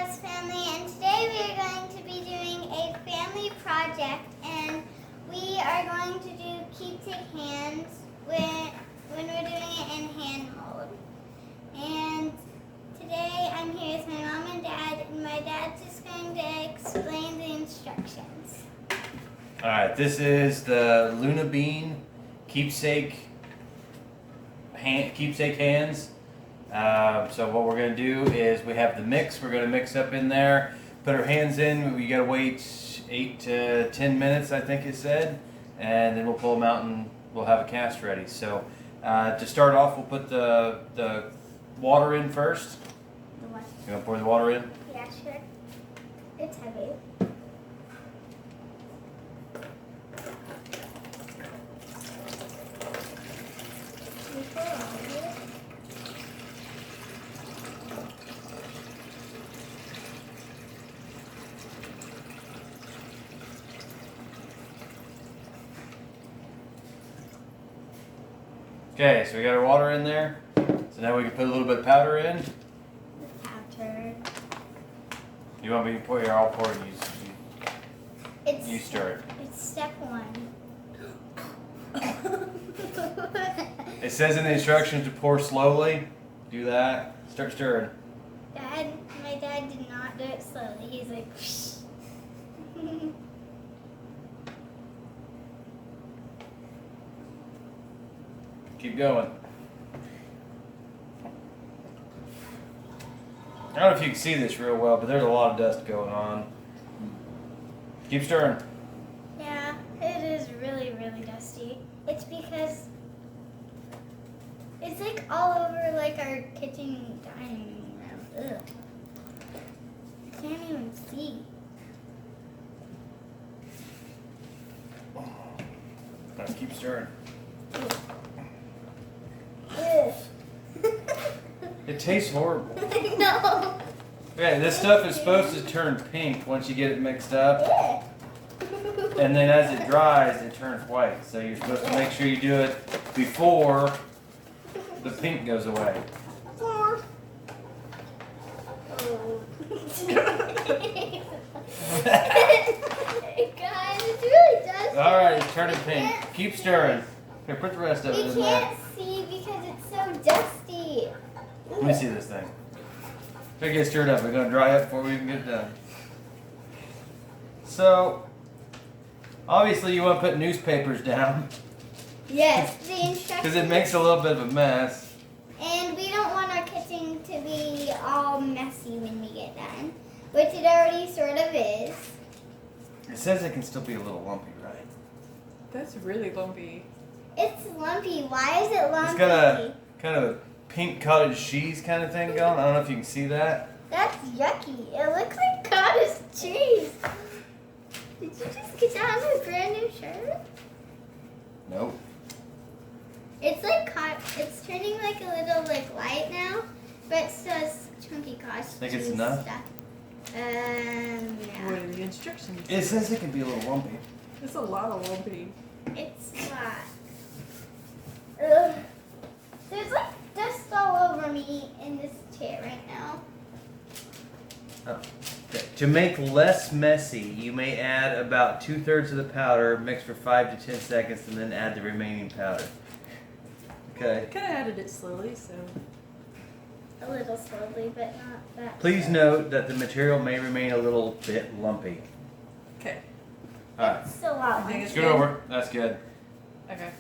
West family, and today we are going to be doing a family project, and we are going to do keepsake hands when we're doing it in hand mode. And today I'm here with my mom and dad, and my dad's just going to explain the instructions. Alright, this is the Luna Bean keepsake hands. So what we're going to do is we have the mix. We're going to mix up in there, put our hands in. We got to wait 8 to 10 minutes, I think it said, and then we'll pull them out and we'll have a cast ready. So to start off, we'll put the water in first. The what? You want to pour the water in? Yeah, sure. It's heavy. Okay, so we got our water in there. So now we can put a little bit of powder in. The powder. You want me to pour? I'll pour it. You stir it. It's step 1. It says in the instructions to pour slowly. Do that. Start stirring. My dad did not do it slowly. He's like, Keep going. I don't know if you can see this real well, but there's a lot of dust going on. Keep stirring. yeah, it is really, really dusty. It's because it's like all over like our kitchen dining room. Ugh. I can't even see. Now keep stirring. Ugh. It tastes horrible. No. Okay, this stuff is supposed to turn pink once you get it mixed up. Ugh. And then as it dries, it turns white. So you're supposed to make sure you do it before the pink goes away. Oh. Guys, it's really dusty. Alright, it's turning pink. Keep stirring. Here, put the rest of it We in there. can't see because it's so dusty. Let me see this thing. If it gets stirred up, we're going to dry up before we even get done. So, obviously you want to put newspapers down. Yes, the instructions. Because it makes a little bit of a mess. And we don't want our kitchen to be all messy when we get done, which it already sort of is. It says it can still be a little lumpy, right? That's really lumpy. It's lumpy. Why is it lumpy? It's got a kind of a pink cottage cheese kind of thing going. I don't know if you can see that. That's yucky. It looks like cottage cheese. Did you just get that on a brand new shirt? Nope. It's like it's turning like a little like light now, but it still has chunky cottage Think it's cheese enough? stuff. What Yeah. are the instructions? It says it can be a little lumpy. It's a lot of lumpy. It's not. Ugh. There's like dust all over me in this chair right now. Oh. Okay. To make less messy, you may add about 2/3 of the powder, mix for 5 to 10 seconds, and then add the remaining powder. I Okay. kind of added it slowly, so. A little slowly, but not that. Please slow. note that the material may remain a little bit lumpy. Okay. Alright. It's still out. I think it's Scoot good. over. That's good. Okay.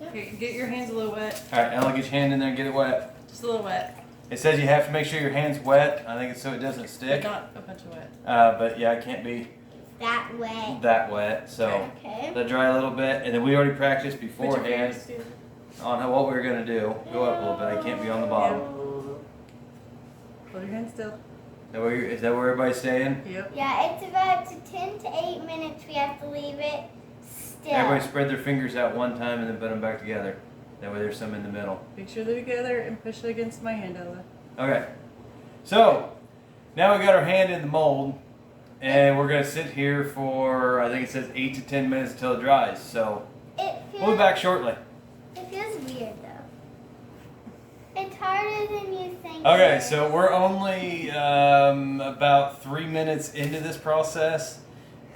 Okay, get your hands a little wet. Alright, Ella, get your hand in there and get it wet. Just a little wet. It says you have to make sure your hand's wet. I think it's so it doesn't But stick. not a bunch of wet. Oh. But yeah, it can't be That way. that wet. So Okay. let it dry a little bit. And then we already practiced Put your beforehand fingers together. on what we were going to do. Go up a little bit. I can't be on the bottom. Hold your hands still. Is that where everybody's staying? Yep. Yeah, it's about 10 to 8 minutes. We have to leave it still. Everybody spread their fingers out one time and then put them back together. That way there's some in the middle. Make sure they're together and push it against my hand, Ella. Okay. So, now we got our hand in the mold. And we're going to sit here for, I think it says 8 to 10 minutes until it dries. So, It feels, we'll be back shortly. It feels weird though. It's harder than you think. Okay, it is. so we're only about 3 minutes into this process,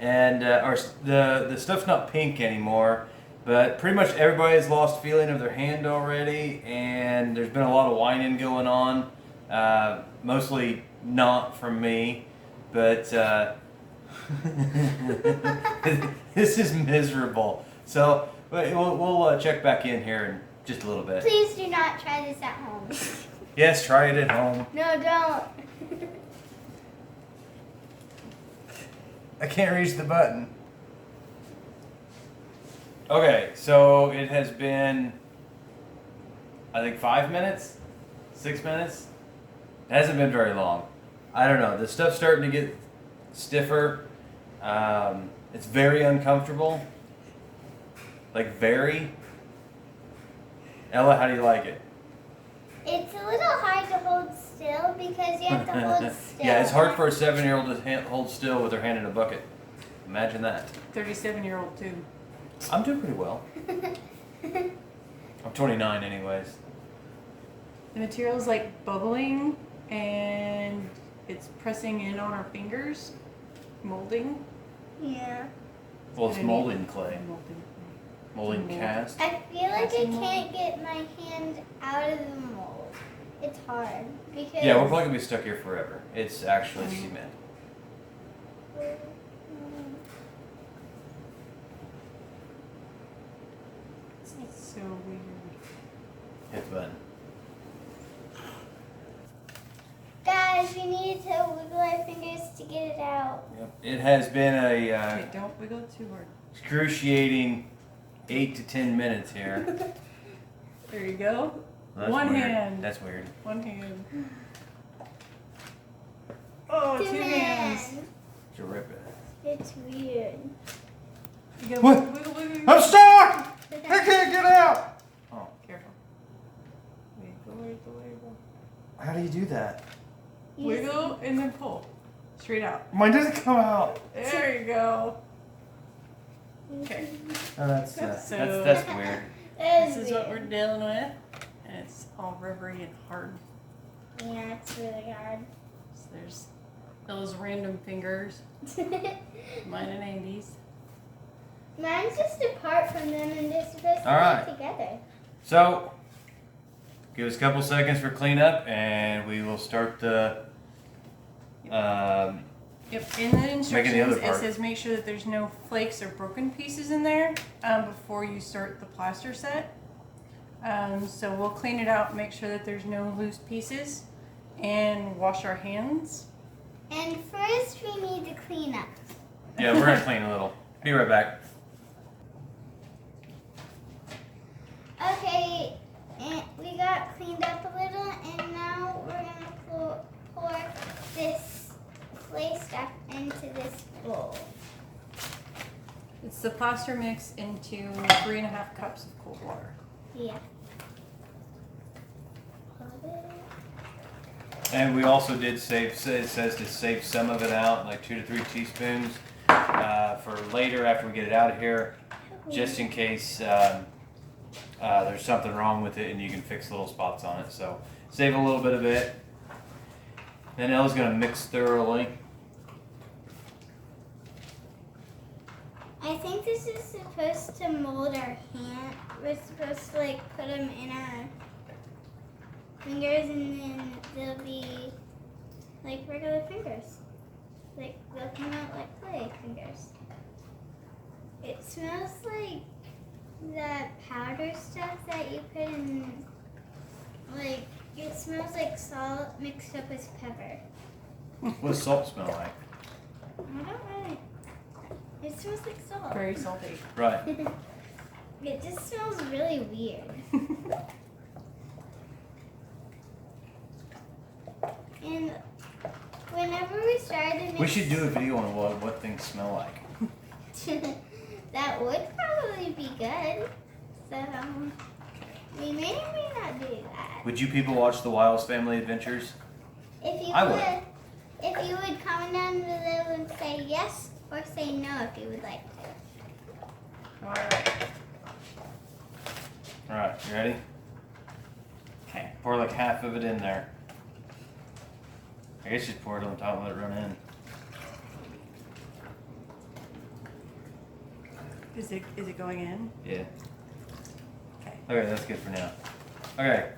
and the stuff's not pink anymore. But pretty much everybody has lost feeling of their hand already, and there's been a lot of whining going on. Mostly not from me, but this is miserable. So we'll check back in here in just a little bit. Please do not try this at home. Yes, try it at home. No, don't. I can't reach the button. Okay, so it has been, I think 5 minutes, 6 minutes. It hasn't been very long. I don't know. The stuff's starting to get stiffer. It's very uncomfortable. Like very. Ella, how do you like it? It's a little hard to hold still because you have to hold still. Yeah, it's hard for a 7-year-old to hold still with their hand in a bucket. Imagine that. 37-year-old too. I'm doing pretty well. I'm 29 anyways. The material's like bubbling and it's pressing in on our fingers, molding. Yeah. Well, it's molding clay. Molding Mold. cast. I feel like I Casting mold. can't get my hand out of the mold. It's hard because. Yeah, we're probably gonna be stuck here forever. It's actually cement. It's so weird. Hit the button. Guys, we need to wiggle our fingers to get it out. Yep. It has been a Wait, don't wiggle it too hard. excruciating 8 to 10 minutes here. There you go. That's One weird. hand. That's weird. One hand. Oh, two hands. To rip it. It's weird. You gotta What? wiggle. I'm stuck! I can't get out! Oh, Careful. Wiggle. how do you do that? Wiggle and then pull. Straight out. Mine doesn't come out. There you go. Okay. Oh, that's So- that's weird. This is what we're dealing with. And it's all rubbery and hard. Yeah, it's really hard. So there's those random fingers. Mine and Andy's. Mine's just apart from them and they're supposed to All right. be together. So, give us a couple seconds for cleanup, and we will start the. Yep, in the other instructions it part. says make sure that there's no flakes or broken pieces in there before you start the plaster set. So we'll clean it out, make sure that there's no loose pieces, and wash our hands. And first we need to clean up. Yeah, we're gonna clean a little. Be right back. Okay, and we got cleaned up a little, and now we're gonna pour this clay stuff into this bowl. It's the plaster mix into 3.5 cups of cold water. Yeah. And we also did save. It says to save some of it out, like 2 to 3 teaspoons, for later after we get it out of here, just in case there's something wrong with it and you can fix little spots on it. So save a little bit of it. Then Ella's gonna mix thoroughly. I think this is supposed to mold our hand. We're supposed to like put them in our fingers and then they'll be like regular fingers. Like they'll come out like clay fingers. It smells like that powder stuff that you put in, like it smells like salt mixed up with pepper. What does salt smell like? I don't really. It smells like salt. Very salty. Right. It just smells really weird. And whenever we started, We should do a video on what things smell like. that would probably be good. So we may or may not do that. Would you people watch the Wiles Family Adventures? If you I would. if you would comment down below and say yes or say no if you would like to. Alright. All right, you ready? Okay. Pour like half of it in there. I guess just pour it on top and let it run in. Is it going in? Yeah. Okay. Okay, that's good for now. Okay,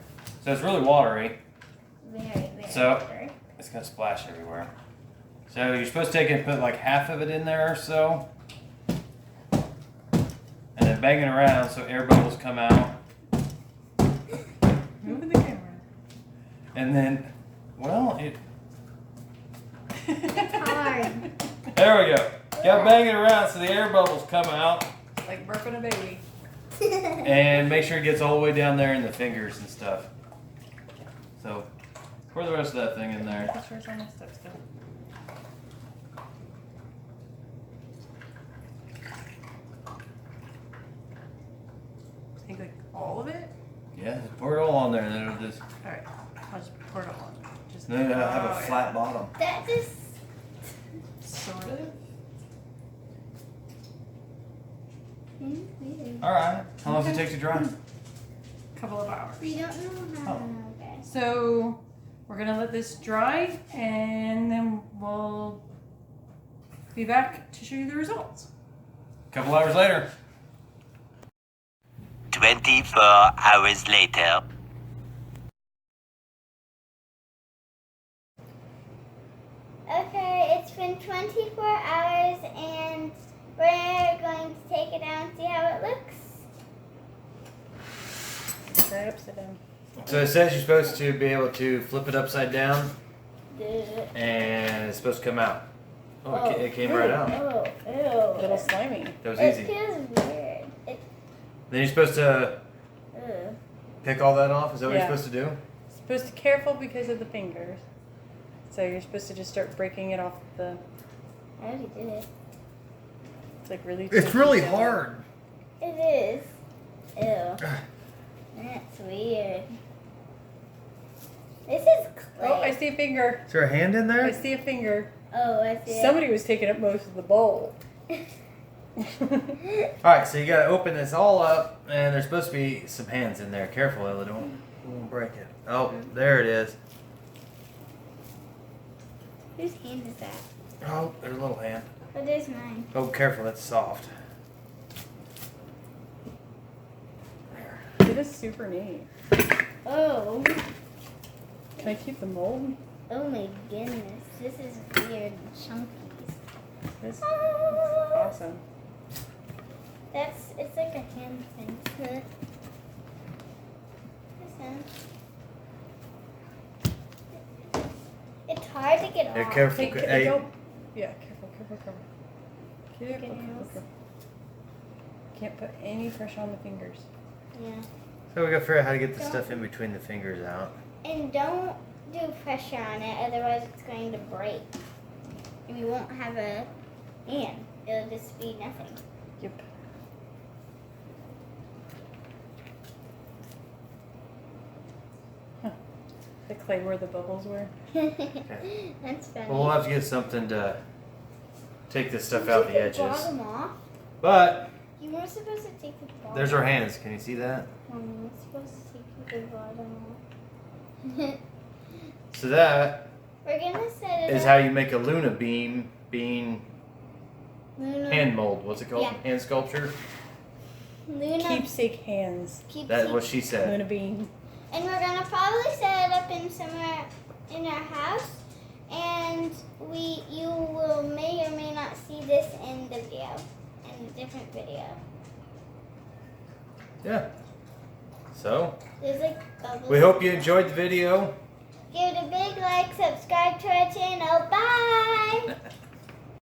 so it's really watery. Very, very So- watery. It's gonna splash everywhere. So you're supposed to take it and put like half of it in there or so. And then bang it around so air bubbles come out. Moving the camera. And then, well, It's hard. there we go. Gotta bang it around so the air bubbles come out. Like burping a baby. And make sure it gets all the way down there in the fingers and stuff. So, pour the rest of that thing in there. Make sure it's on my stuff still. Take like all of it? Yeah, just pour it all on there and then it'll just, Alright. I'll just pour it all on. Just then it'll have Oh, a yeah. flat bottom. That just Sort of. seems weird. Alright, how long does it Okay. take to dry? Couple of hours. We don't know how. Oh. Okay. So we're gonna let this dry and then we'll be back to show you the results. Couple hours later. 24 hours later. Okay, it's been 24 hours and we're going to take it out and see how it looks. Right upside down. So it says you're supposed to be able to flip it upside down Ugh. and it's supposed to come out. Oh, it came right out. Oh, A little ew. slimy. That was It easy. feels weird. Then you're supposed to Ugh. pick all that off? Is that what Yeah. you're supposed to do? Supposed to be careful because of the fingers. So you're supposed to just start breaking it off the. I already did it. It's like really. It's tricky really to- hard. It is. Ew. That's weird. This is clay. Oh, I see a finger. Is there a hand in I there? see a finger. Oh, I see. Somebody was taking up most of the bowl. Alright, so you gotta open this all up and there's supposed to be some hands in there. Careful, Ella, don't break it. Oh, there it is. Whose hand is that? Oh, there's a little hand. Oh, there's mine. Oh, careful, that's soft. It is super neat. Oh. Can I keep the mold? Oh my goodness. This is weird. Chunkies. This is Oh. awesome. It's like a hand thing. Listen. It's hard to get Yeah, off. careful. Hey, Hey, don't. Yeah, careful. Careful. Fingernails. Can't put any pressure on the fingers. Yeah. so we gotta figure out how to get the stuff in between the fingers out. And don't do pressure on it, otherwise it's going to break. And you won't have a hand. It'll just be nothing. Yep. Huh. The clay where the bubbles were. That's funny. Well, we'll have to get something to take this stuff out the Take edges. bottom off. But You weren't supposed to take the bottom. there's our hands. Can you see that? You were supposed to take the bottom off. So that We're gonna set it is up. how you make a Luna bean Luna, hand mold. What's it called? Yeah. Hand sculpture? Luna Keepsake hands. That's what she said. Luna bean. And we're gonna probably set it up in somewhere in our house, and you will may or may not see this in the video, in a different video. Yeah. So There's like bubbles. we hope you enjoyed the video. Give it a big like, subscribe to our channel. Bye.